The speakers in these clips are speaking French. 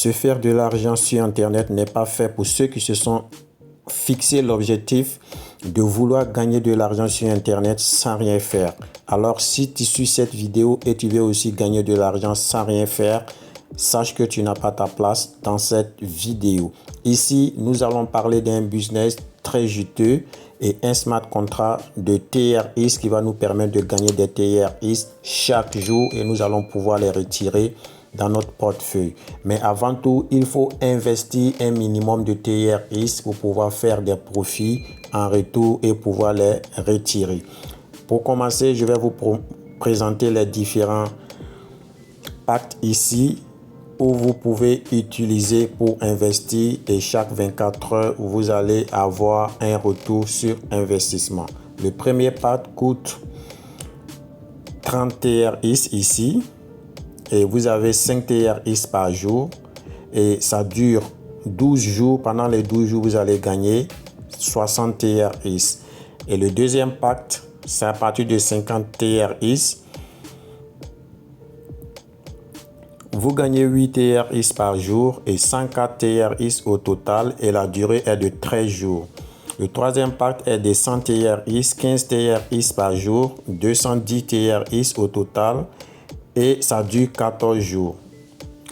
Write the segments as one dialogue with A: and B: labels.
A: Se faire de l'argent sur Internet n'est pas fait pour ceux qui se sont fixé l'objectif de vouloir gagner de l'argent sur Internet sans rien faire. Alors, si tu suis cette vidéo et tu veux aussi gagner de l'argent sans rien faire, sache que tu n'as pas ta place dans cette vidéo. Ici, nous allons parler d'un business très juteux et un smart contract de TRX qui va nous permettre de gagner des TRX chaque jour et nous allons pouvoir les retirer dans notre portefeuille. Mais avant tout, il faut investir un minimum de TRX pour pouvoir faire des profits en retour et pouvoir les retirer. Pour commencer, je vais vous présenter les différents packs ici où vous pouvez utiliser pour investir et chaque 24 heures, vous allez avoir un retour sur investissement. Le premier pack coûte 30 TRX ici et vous avez 5 TRX par jour et ça dure 12 jours. Pendant les 12 jours, vous allez gagner 60 TRX. Et le deuxième pack, c'est à partir de 50 TRX. Vous gagnez 8 TRX par jour et 104 TRX au total et la durée est de 13 jours. Le troisième pack est de 100 TRX, 15 TRX par jour, 210 TRX au total et ça dure 14 jours.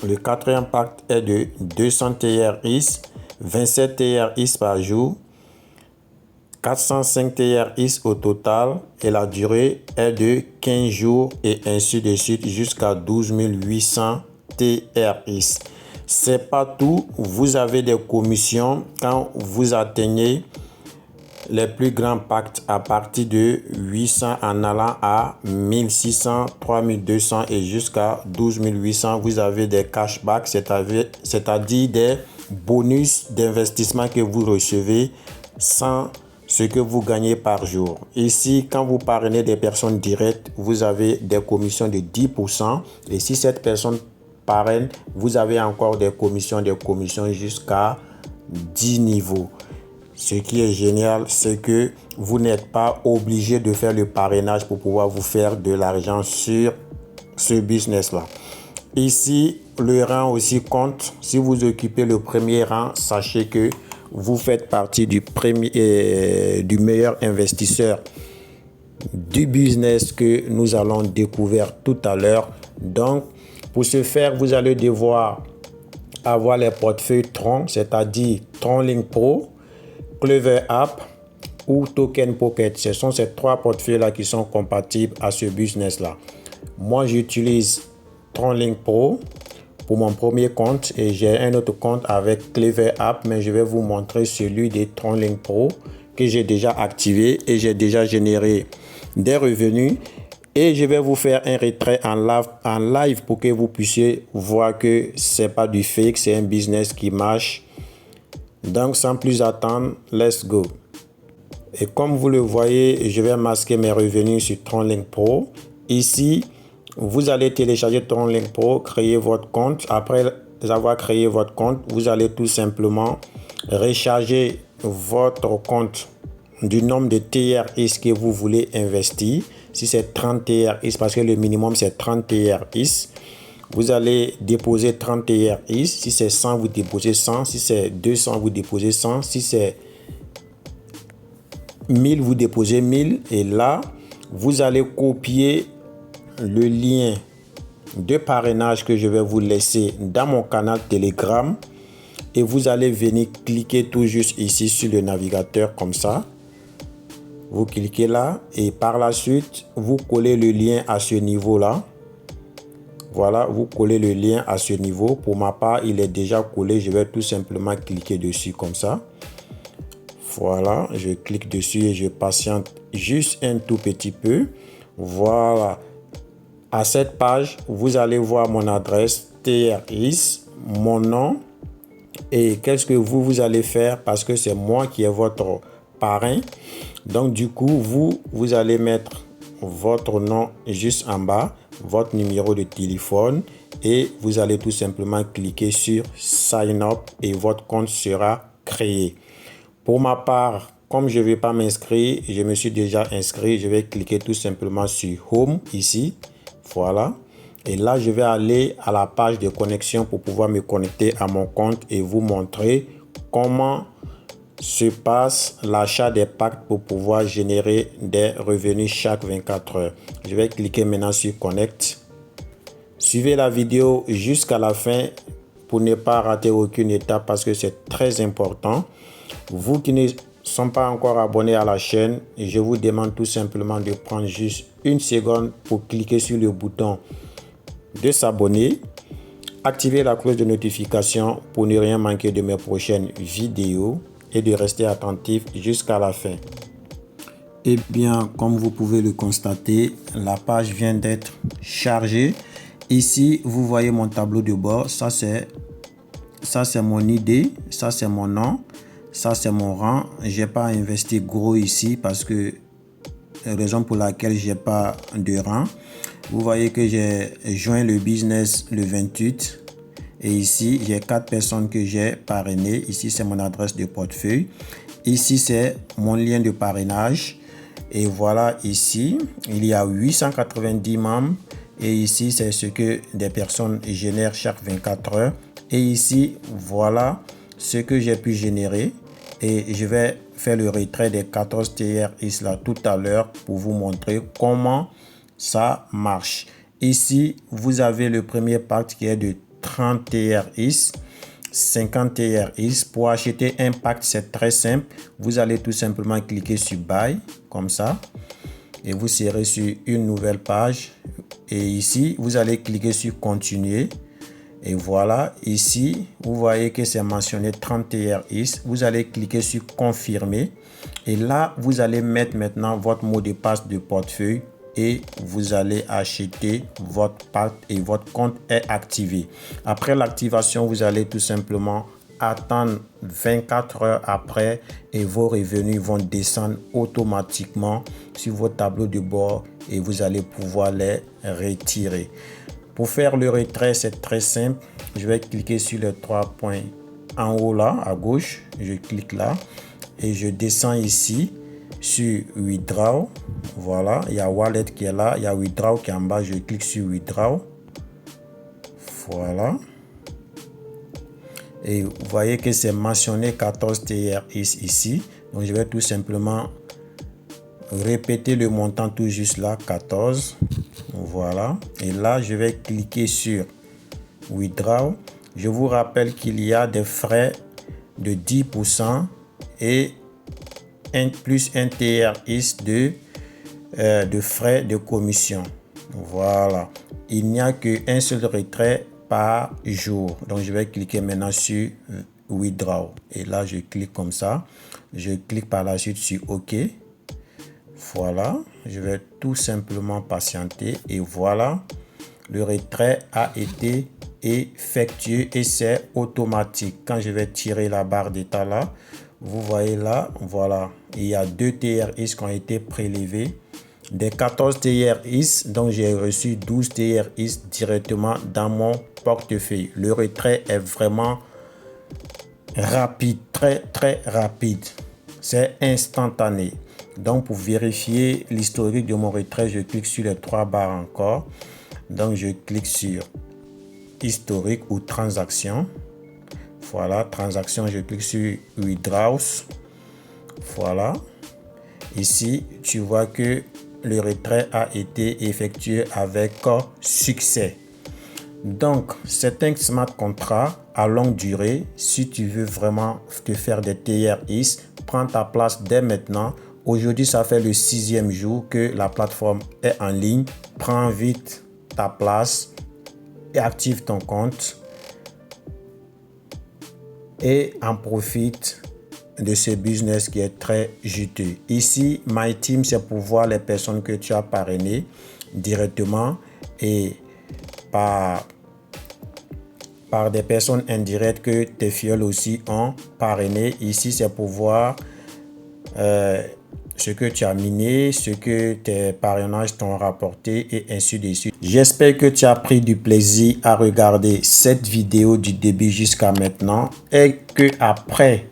A: Le quatrième pack est de 200 TRX, 27 TRX par jour, 405 TRX au total et la durée est de 15 jours et ainsi de suite jusqu'à 12 800 TRX. C'est pas tout, vous avez des commissions quand vous atteignez les plus grands packs à partir de 800 en allant à 1600, 3200 et jusqu'à 12 800. Vous avez des cashbacks, c'est-à-dire des bonus d'investissement que vous recevez sans ce que vous gagnez par jour. Ici, quand vous parrainez des personnes directes, vous avez des commissions de 10%. Et si cette personne parraine, vous avez encore des commissions jusqu'à 10 niveaux. Ce qui est génial, c'est que vous n'êtes pas obligé de faire le parrainage pour pouvoir vous faire de l'argent sur ce business-là. Ici, le rang aussi compte. Si vous occupez le premier rang, sachez que vous faites partie du meilleur investisseur du business que nous allons découvrir tout à l'heure. Donc, pour ce faire, vous allez devoir avoir les portefeuilles Tron, c'est-à-dire Tron Link Pro, Clever App ou Token Pocket. Ce sont ces trois portefeuilles-là qui sont compatibles à ce business-là. Moi, j'utilise Tron Link Pro pour mon premier compte et j'ai un autre compte avec Clever App, mais je vais vous montrer celui de Tron Link Pro que j'ai déjà activé et j'ai déjà généré des revenus et je vais vous faire un retrait en live pour que vous puissiez voir que c'est pas du fake, c'est un business qui marche. Donc sans plus attendre, let's go. Et comme vous le voyez, je vais masquer mes revenus sur Tron Link Pro. Ici, vous allez télécharger Tron Link Pro, créer votre compte. Après avoir créé votre compte, vous allez tout simplement recharger votre compte du nombre de TRX que vous voulez investir. Si c'est 30 TRX, parce que le minimum c'est 30 TRX, vous allez déposer 30 TRX. Si c'est 100, vous déposez 100. Si c'est 200, vous déposez 100. Si c'est 1000, vous déposez 1000. Et là, vous allez copier le lien de parrainage que je vais vous laisser dans mon canal Telegram. Et vous allez venir cliquer tout juste ici sur le navigateur comme ça. Vous cliquez là et par la suite, vous collez le lien à ce niveau-là. Voilà, vous collez le lien à ce niveau. Pour ma part, il est déjà collé. Je vais tout simplement cliquer dessus comme ça. Voilà, je clique dessus et je patiente juste un tout petit peu. Voilà. À cette page, vous allez voir mon adresse TRX, mon nom et qu'est-ce que vous allez faire parce que c'est moi qui est votre parrain. Donc du coup, vous allez mettre votre nom juste en bas, votre numéro de téléphone et vous allez tout simplement cliquer sur Sign Up et votre compte sera créé. Pour ma part, comme je ne vais pas m'inscrire, je me suis déjà inscrit, je vais cliquer tout simplement sur Home ici. Voilà. Et là, je vais aller à la page de connexion pour pouvoir me connecter à mon compte et vous montrer comment se passe l'achat des packs pour pouvoir générer des revenus chaque 24 heures. Je vais cliquer maintenant sur Connect. Suivez la vidéo jusqu'à la fin pour ne pas rater aucune étape parce que c'est très important. Vous qui ne sont pas encore abonnés à la chaîne, je vous demande tout simplement de prendre juste une seconde pour cliquer sur le bouton de s'abonner, activer la cloche de notification pour ne rien manquer de mes prochaines vidéos et de rester attentif jusqu'à la fin. Et bien, comme vous pouvez le constater, la page vient d'être chargée. Ici, vous voyez mon tableau de bord. Ça, c'est mon idée. Ça, c'est mon nom. Ça, c'est mon rang. Je n'ai pas investi gros ici parce que raison pour laquelle j'ai pas de rang. Vous voyez que j'ai joint le business le 28. Et ici, j'ai 4 personnes que j'ai parrainées. Ici, c'est mon adresse de portefeuille. Ici, c'est mon lien de parrainage. Et voilà, ici, il y a 890 membres. Et ici, c'est ce que des personnes génèrent chaque 24 heures. Et ici, voilà ce que j'ai pu générer. Et je vais faire le retrait des 14 TRX là tout à l'heure pour vous montrer comment ça marche. Ici, vous avez le premier pack qui est de 30 TRX, 50 TRX. Pour acheter un pack, c'est très simple. Vous allez tout simplement cliquer sur Buy, comme ça. Et vous serez sur une nouvelle page. Et ici, vous allez cliquer sur Continuer. Et voilà, ici, vous voyez que c'est mentionné 30 TRX. Vous allez cliquer sur Confirmer. Et là, vous allez mettre maintenant votre mot de passe de portefeuille. Et vous allez acheter votre pack et votre compte est activé. Après l'activation, vous allez tout simplement attendre 24 heures après et vos revenus vont descendre automatiquement sur votre tableau de bord et vous allez pouvoir les retirer. Pour faire le retrait, c'est très simple. Je vais cliquer sur les 3 points en haut là, à gauche. Je clique là et je descends ici sur Withdraw. Voilà, il y a Wallet qui est là, il y a Withdraw qui est en bas. Je clique sur Withdraw. Voilà. Et vous voyez que c'est mentionné 14 TRX ici. Donc, je vais tout simplement répéter le montant tout juste là, 14. Voilà. Et là, je vais cliquer sur Withdraw. Je vous rappelle qu'il y a des frais de 10% et plus un TRX de frais de commission. Voilà. Il n'y a qu'un seul retrait par jour. Donc, je vais cliquer maintenant sur Withdraw. Et là, je clique comme ça. Je clique par la suite sur OK. Voilà. Je vais tout simplement patienter. Et voilà. Le retrait a été effectué et c'est automatique. Quand je vais tirer la barre d'état là, vous voyez là, voilà. Il y a 2 TRX qui ont été prélevés. Des 14 TRX, donc j'ai reçu 12 TRX directement dans mon portefeuille. Le retrait est vraiment rapide, très rapide. C'est instantané. Donc pour vérifier l'historique de mon retrait, je clique sur les 3 barres encore. Donc je clique sur historique ou transaction. Voilà, transaction, je clique sur Withdraws. Voilà. Ici, tu vois que le retrait a été effectué avec succès. Donc, c'est un smart contract à longue durée. Si tu veux vraiment te faire des TRX, prends ta place dès maintenant. Aujourd'hui, ça fait le 6e jour que la plateforme est en ligne. Prends vite ta place et active ton compte. Et en profite de ce business qui est très juteux. Ici, My Team, c'est pour voir les personnes que tu as parrainées directement et par des personnes indirectes que tes fioles aussi ont parrainé. Ici, c'est pour voir ce que tu as miné, ce que tes parrainages t'ont rapporté et ainsi de suite. J'espère que tu as pris du plaisir à regarder cette vidéo du début jusqu'à maintenant et que après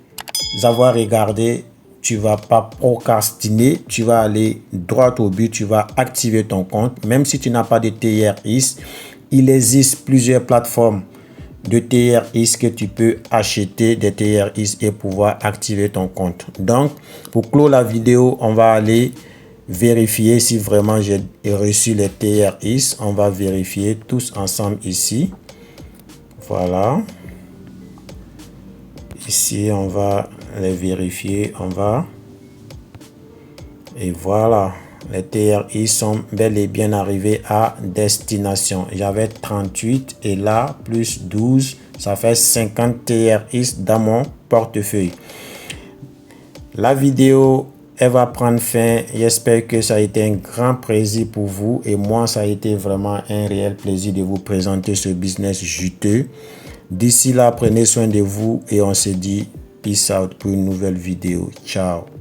A: avoir regardé, tu vas pas procrastiner, tu vas aller droit au but, tu vas activer ton compte. Même si tu n'as pas de TRX, il existe plusieurs plateformes de TRX que tu peux acheter des TRX et pouvoir activer ton compte. Donc, pour clore la vidéo, on va aller vérifier si vraiment j'ai reçu les TRX. On va vérifier tous ensemble ici. Voilà. Ici, on va les vérifier. Et voilà. Les TRX sont bel et bien arrivés à destination. J'avais 38 et là, plus 12, ça fait 50 TRX dans mon portefeuille. La vidéo, elle va prendre fin. J'espère que ça a été un grand plaisir pour vous. Et moi, ça a été vraiment un réel plaisir de vous présenter ce business juteux. D'ici là, prenez soin de vous et on se dit peace out pour une nouvelle vidéo. Ciao.